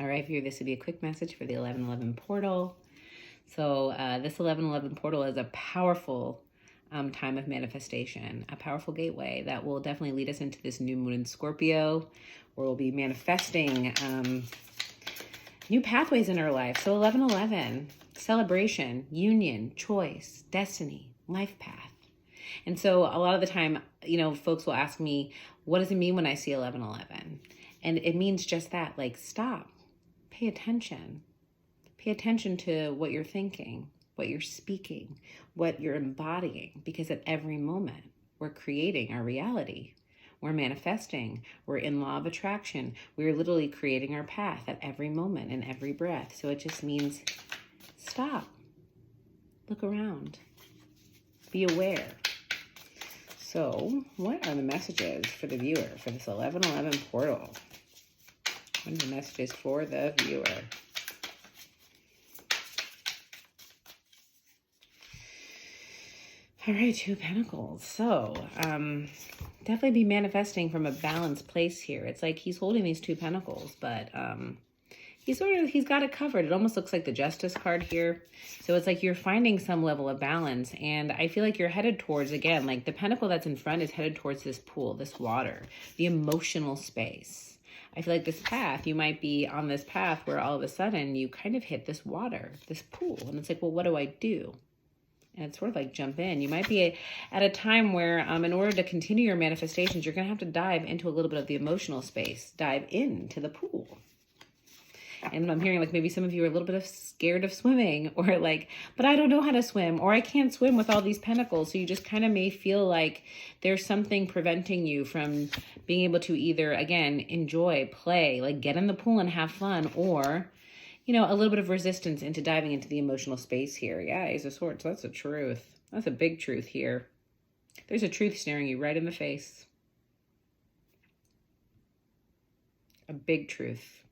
All right, viewer, this would be a quick message for the 1111 portal. So this 1111 portal is a powerful time of manifestation, a powerful gateway that will definitely lead us into this new moon in Scorpio, where we'll be manifesting new pathways in our life. So 1111, celebration, union, choice, destiny, life path. And so a lot of the time, folks will ask me, what does it mean when I see 1111? And it means just that, like, stop, pay attention. Pay attention to what you're thinking, what you're speaking, what you're embodying, because at every moment we're creating our reality. We're manifesting. We're in law of attraction. We're literally creating our path at every moment and every breath. So it just means stop, look around, be aware. So what are the messages for the viewer for this 1111 portal? What are the messages for the viewer? All right, Two of Pentacles. So definitely be manifesting from a balanced place here. It's like he's holding these Two Pentacles, but he's got it covered. It almost looks like the Justice card here. So it's like you're finding some level of balance, and I feel like you're headed towards, again, like the pentacle that's in front is headed towards this pool, this water, the emotional space. I feel like this path, you might be on this path where all of a sudden you kind of hit this water, this pool, and it's like, well, what do I do? And it's sort of like jump in. You might be at a time where in order to continue your manifestations, you're going to have to dive into a little bit of the emotional space, dive into the pool. And I'm hearing like maybe some of you are a little bit scared of swimming, or like, but I don't know how to swim, or I can't swim with all these pentacles. So you just kind of may feel like there's something preventing you from being able to either, again, enjoy, play, like get in the pool and have fun, or a little bit of resistance into diving into the emotional space here. Yeah, Ace of Swords. So that's a truth. That's a big truth here. There's a truth staring you right in the face. A big truth.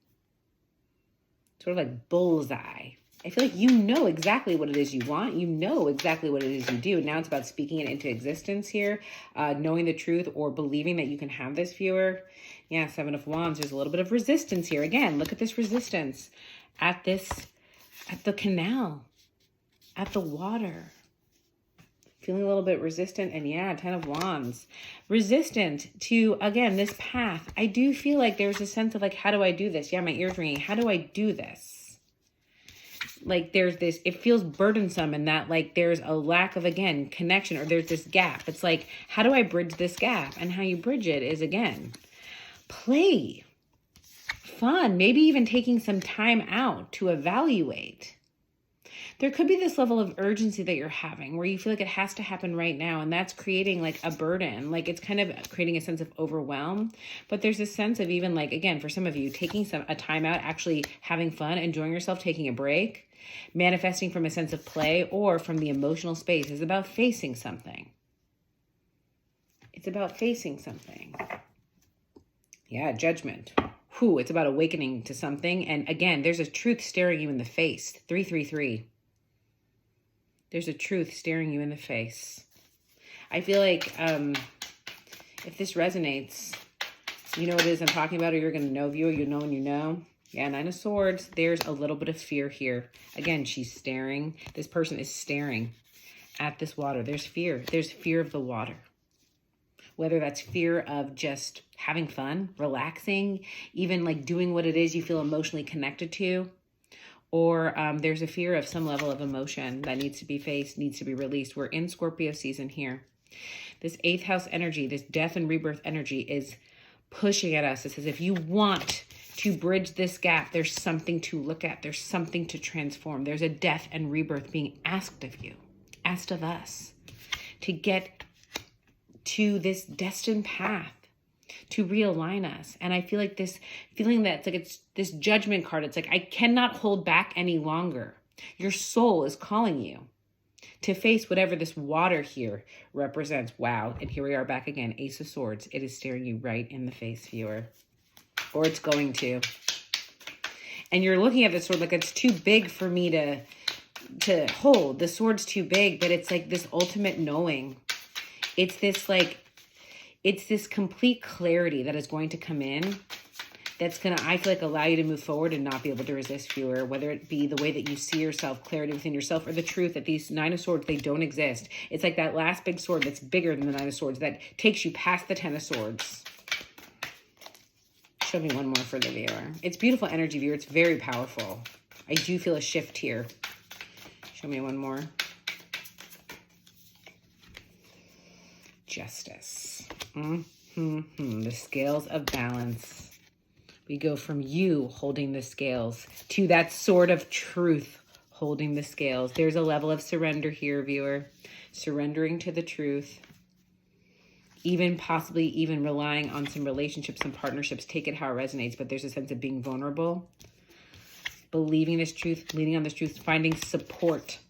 Sort of like bullseye. I feel like you know exactly what it is you want. You know exactly what it is you do. Now it's about speaking it into existence here, knowing the truth or believing that you can have this, viewer. Yeah, Seven of Wands. There's a little bit of resistance here. Again, look at this resistance. At the canal, at the water, feeling a little bit resistant. And yeah, Ten of Wands, resistant to, again, this path. I do feel like there's a sense of like, how do I do this? Yeah, my ear's ringing. How do I do this? Like there's this, it feels burdensome, and that like there's a lack of, again, connection, or there's this gap. It's like, how do I bridge this gap? And how you bridge it is, again, play. Fun, maybe even taking some time out to evaluate. There could be this level of urgency that you're having where you feel like it has to happen right now, and that's creating like a burden. Like it's kind of creating a sense of overwhelm. But there's a sense of even like, again, for some of you, taking a time out, actually having fun, enjoying yourself, taking a break, manifesting from a sense of play or from the emotional space is about facing something. It's about facing something. Yeah, Judgment. It's about awakening to something. And again, there's a truth staring you in the face. 333. There's a truth staring you in the face. I feel like if this resonates, you know what it is I'm talking about, or you're going to know, viewer, you know when you know. Yeah, Nine of Swords. There's a little bit of fear here. Again, she's staring. This person is staring at this water. There's fear. There's fear of the water. Whether that's fear of just having fun, relaxing, even like doing what it is you feel emotionally connected to, or there's a fear of some level of emotion that needs to be faced, needs to be released. We're in Scorpio season here. This 8th house energy, this death and rebirth energy is pushing at us. It says if you want to bridge this gap, there's something to look at. There's something to transform. There's a death and rebirth being asked of you, asked of us, to get to this destined path, to realign us. And I feel like this feeling that it's like it's this Judgment card. It's like, I cannot hold back any longer. Your soul is calling you to face whatever this water here represents. Wow. And here we are back again. Ace of Swords. It is staring you right in the face, viewer. Or it's going to. And you're looking at this sword like it's too big for me to hold. The sword's too big, but it's like this ultimate knowing. It's this like, it's this complete clarity that is going to come in that's going to, I feel like, allow you to move forward and not be able to resist, viewer, whether it be the way that you see yourself, clarity within yourself, or the truth that these Nine of Swords, they don't exist. It's like that last big sword that's bigger than the Nine of Swords that takes you past the Ten of Swords. Show me one more for the viewer. It's beautiful energy, viewer. It's very powerful. I do feel a shift here. Show me one more. Justice. The scales of balance. We go from you holding the scales to that sword of truth holding the scales. There's a level of surrender here, viewer. Surrendering to the truth. Even possibly even relying on some relationships, some partnerships. Take it how it resonates, but there's a sense of being vulnerable. Believing this truth, leaning on this truth, finding support.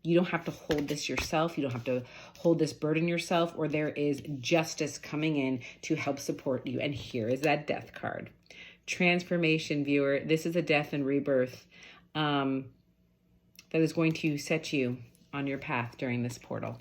You don't have to hold this yourself. You don't have to hold this burden yourself, or there is justice coming in to help support you. And here is that Death card. Transformation, viewer. This is a death and rebirth that is going to set you on your path during this portal.